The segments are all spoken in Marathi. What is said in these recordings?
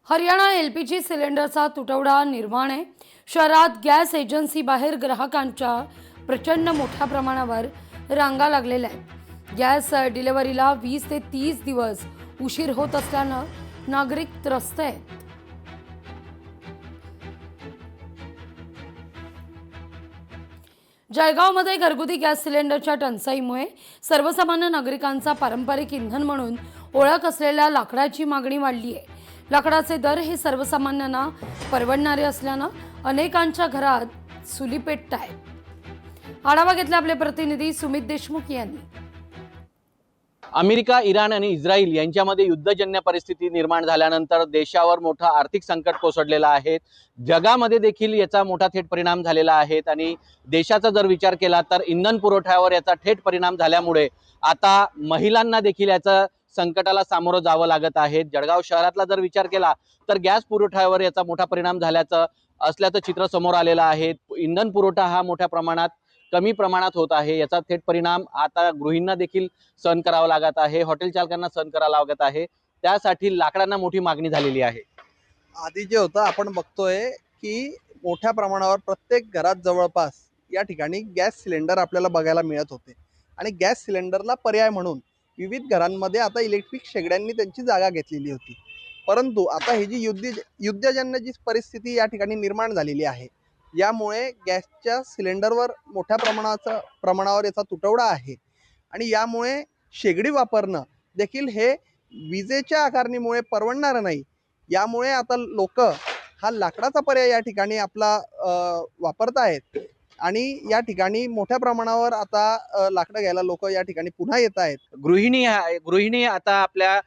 हरियाणा एलपीजी सिलेंडरचा तुटवडा निर्माण आहे। शहरात गॅस एजन्सी बाहेर ग्राहकांच्या प्रचंड मोठ्या प्रमाणावर रांगा लागलेल्या आहेत। गॅस डिलिव्हरीला 20 ते 30 दिवस उशीर होत असल्यानं नागरिक त्रस्त आहेत। जळगावमध्ये घरगुती गॅस सिलेंडरच्या टंचाईमुळे सर्वसामान्य नागरिकांचा पारंपरिक इंधन म्हणून ओळख असलेल्या लाकडाची मागणी वाढली आहे। लाकडाचे दर हे सर्वसामान्यांना परवडणारे असल्यानं अनेकांच्या घरात चुली पेटतायत। आढावा घेतला आपले प्रतिनिधी सुमित देशमुख यांनी। अमेरिका, इराण आणि इस्रायल यांच्यामध्ये युद्धजन्य परिस्थिती निर्माण झाल्यानंतर देशावर मोठा आर्थिक संकट कोसळलेला आहे। जगामध्ये देखील याचा मोठा थेट परिणाम झालेला आहे आणि देशाचा जर विचार केला तर इंधन पुरवठ्यावर याचा थेट परिणाम झाल्यामुळे आता महिलांना देखील याचा संकटाला सामोरं जावं लागत आहे। जळगाव शहरातला जर विचार केला तर गॅस पुरवठ्यावर याचा मोठा परिणाम असल्याचं चित्र समोर आलेलं आहे। इंधन पुरवठा हा मोठ्या प्रमाणात कमी प्रमाणात होत आहे। याचा थेट परिणाम आता गृहिणींना देखील सहन करावा लागत आहे, हॉटेल चालकांना सहन करावा लागत आहे। त्यासाठी लाकडांना मोठी मागणी झालेली आहे। आधी जे होतं आपण बघतोय की मोठ्या प्रमाणावर प्रत्येक घरात जवळपास या ठिकाणी गॅस सिलेंडर आपल्याला बघायला मिळत होते आणि गॅस सिलेंडरला पर्याय म्हणून विविध घरांमध्ये आता इलेक्ट्रिक शेगड्यांनी त्यांची जागा घेतलेली होती। परंतु आता ही जी युद्धजन्य जी परिस्थिती या ठिकाणी निर्माण झालेली आहे, यामुळे गॅसच्या सिलेंडरवर मोठ्या प्रमाणावर याचा तुटवडा आहे आणि यामुळे शेगडी वापरणं देखील हे विजेच्या आकारणीमुळे परवडणार नाही। यामुळे आता लोक हा लाकडाचा पर्याय या ठिकाणी आपला वापरत आहेत आणि या ठिकाणी मोठ्या प्रमाणावर आता लाकडं घ्यायला लोक या ठिकाणी पुन्हा येत आहेत। गृहिणी आता आपल्या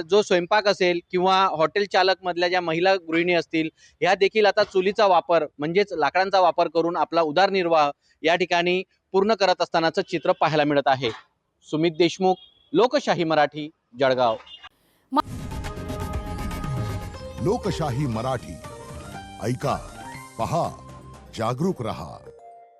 जो स्वयंपाक असेल किंवा हॉटेल चालक मधल्या ज्या महिला गृहिणी असतील, ह्या देखील आता चुलीचा वापर म्हणजेच लाकडांचा वापर करून आपला उदरनिर्वाह या ठिकाणी पूर्ण करत असतानाचं चित्र पाहायला मिळत आहे। सुमित देशमुख, लोकशाही मराठी, जळगाव। लोकशाही मराठी ऐका, पहा, जागरूक रहा।